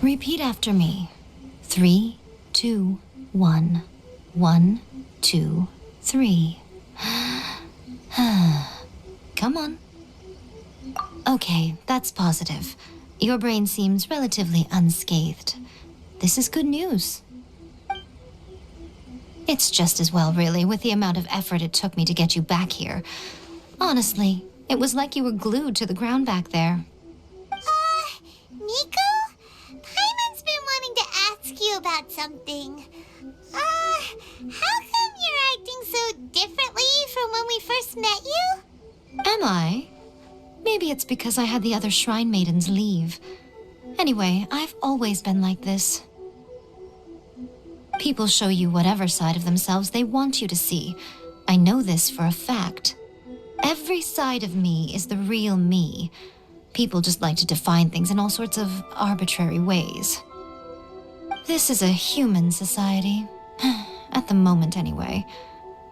Repeat after me. 3, 2, 1. 1, 2, 3. Come on. Okay, that's positive. Your brain seems relatively unscathed. This is good news. It's just as well, really, with the amount of effort it took me to get you back here. Honestly, it was like you were glued to the ground back there. Miko? Paimon's been wanting to ask you about something. How come you're acting so differently from when we first met you? Am I? Maybe it's because I had the other shrine maidens leave. Anyway, I've always been like this. People show you whatever side of themselves they want you to see. I know this for a fact. Every side of me is the real me. People just like to define things in all sorts of arbitrary ways. This is a human society. At the moment, anyway.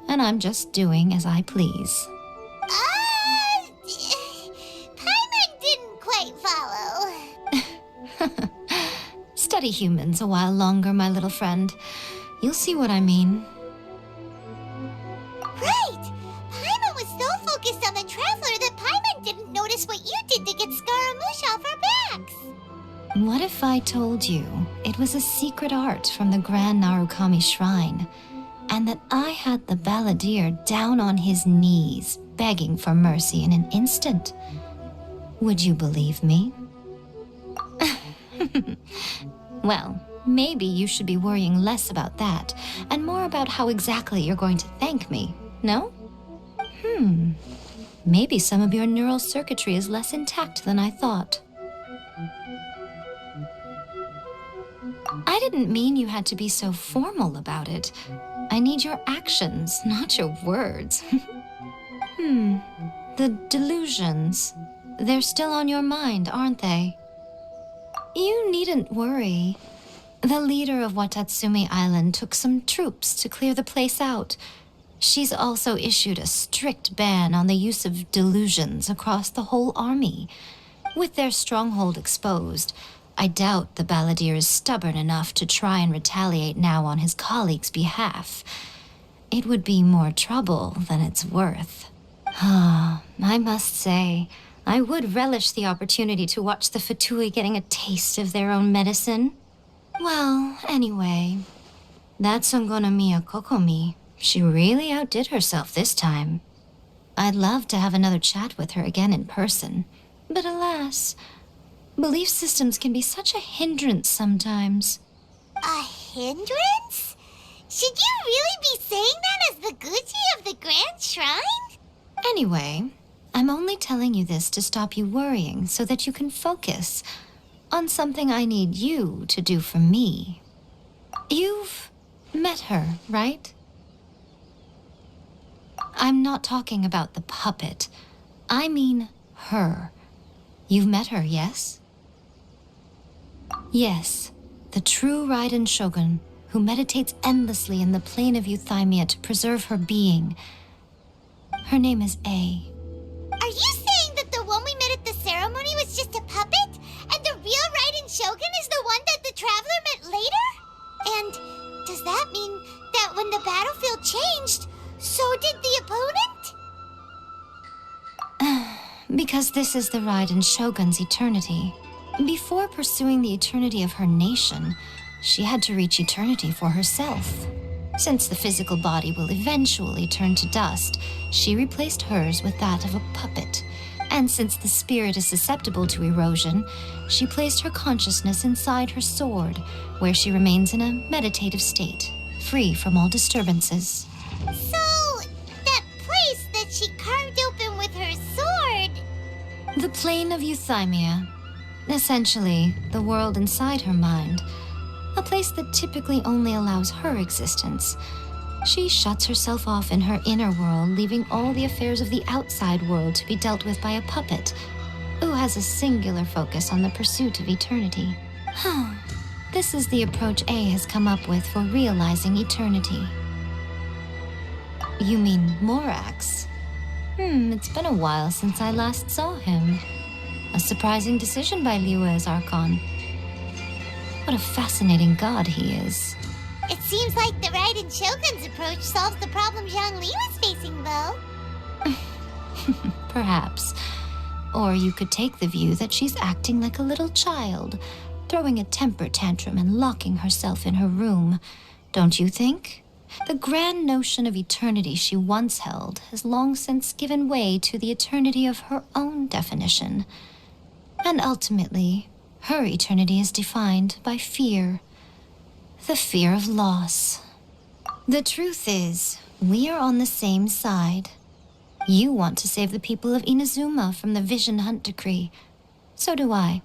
And I'm just doing as I please. Paimon didn't quite follow. Study humans a while longer, my little friend. You'll see what I mean. Right! Paimon was so focused on the Traveler that Paimon didn't notice what you did to get Scaramouche off our backs. What if I told you it was a secret art from the Grand Narukami Shrine, and that I had the balladeer down on his knees, begging for mercy in an instant? Would you believe me? Well, maybe you should be worrying less about that, and more about how exactly you're going to thank me, no? Maybe some of your neural circuitry is less intact than I thought. I didn't mean you had to be so formal about it. I need your actions, not your words. The delusions. They're still on your mind, aren't they? You needn't worry. The leader of Watatsumi Island took some troops to clear the place out. She's also issued a strict ban on the use of delusions across the whole army. With their stronghold exposed, I doubt the balladeer is stubborn enough to try and retaliate now on his colleagues' behalf. It would be more trouble than it's worth. I must say, I would relish the opportunity to watch the fatui getting a taste of their own medicine. Well, anyway, that Songonomiya Kokomi, she really outdid herself this time. I'd love to have another chat with her again in person, but alas, belief systems can be such a hindrance sometimes. A hindrance? Should you really be saying that as the Guuji of the Grand Shrine? Anyway, I'm only telling you this to stop you worrying so that you can focus on something I need you to do for me. You've met her, right? I'm not talking about the puppet. I mean her. You've met her, yes? Yes, the true Raiden Shogun, who meditates endlessly in the plane of euthymia to preserve her being. Her name is Yae. Are you saying that the one we met at the ceremony was just a puppet? And the real Raiden Shogun is the one that the Traveler met later? And does that mean that when the battlefield changed, so did the opponent? Because this is the Raiden Shogun's eternity. Before pursuing the eternity of her nation, she had to reach eternity for herself. Since the physical body will eventually turn to dust, she replaced hers with that of a puppet. And since the spirit is susceptible to erosion, she placed her consciousness inside her sword, where she remains in a meditative state, free from all disturbances. So, that place that she carved open with her sword... The plane of euthymia. Essentially, the world inside her mind. A place that typically only allows her existence. She shuts herself off in her inner world, leaving all the affairs of the outside world to be dealt with by a puppet, who has a singular focus on the pursuit of eternity. This is the approach A has come up with for realizing eternity. You mean Morax? It's been a while since I last saw him. A surprising decision by Liyue's Archon. What a fascinating god he is. It seems like the Raiden Shogun's approach solves the problem Zhongli was facing, though. Perhaps. Or you could take the view that she's acting like a little child, throwing a temper tantrum and locking herself in her room. Don't you think? The grand notion of eternity she once held has long since given way to the eternity of her own definition. And ultimately, her eternity is defined by fear. The fear of loss. The truth is, we are on the same side. You want to save the people of Inazuma from the Vision Hunt decree. So do I.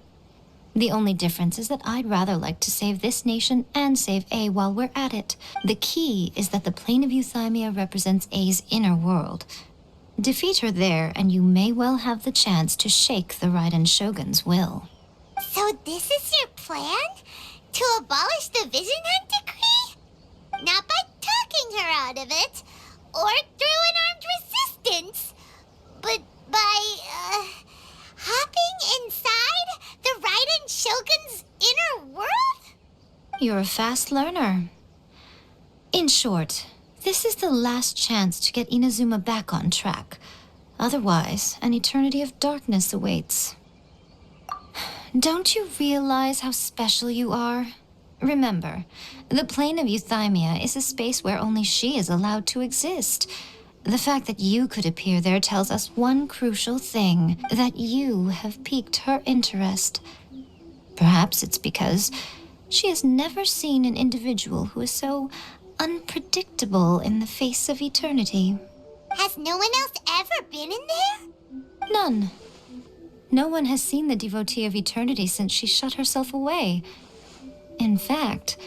The only difference is that I'd rather like to save this nation and save A while we're at it. The key is that the plane of Euthymia represents A's inner world. Defeat her there, and you may well have the chance to shake the Raiden Shogun's will. So this is your plan? To abolish the Vision Hunt decree? Not by talking her out of it, or through an armed resistance, but by, hopping inside the Raiden Shogun's inner world? You're a fast learner. In short, this is the last chance to get Inazuma back on track. Otherwise, an eternity of darkness awaits. Don't you realize how special you are? Remember, the plane of Euthymia is a space where only she is allowed to exist. The fact that you could appear there tells us one crucial thing, that you have piqued her interest. Perhaps it's because she has never seen an individual who is so unpredictable in the face of eternity. Has no one else ever been in there? None. No one has seen the devotee of eternity since she shut herself away. In fact,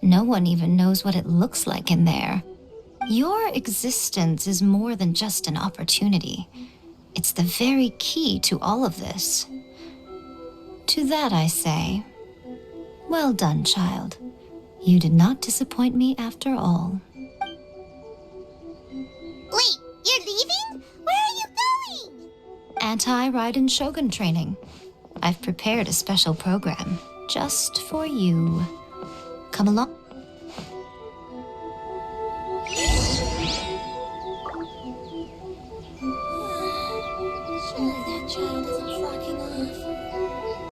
no one even knows what it looks like in there. Your existence is more than just an opportunity. It's the very key to all of this. To that I say, well done, child. You did not disappoint me after all. Wait, you're leaving? Where are you going? Anti-Raiden Shogun training. I've prepared a special program just for you. Come along.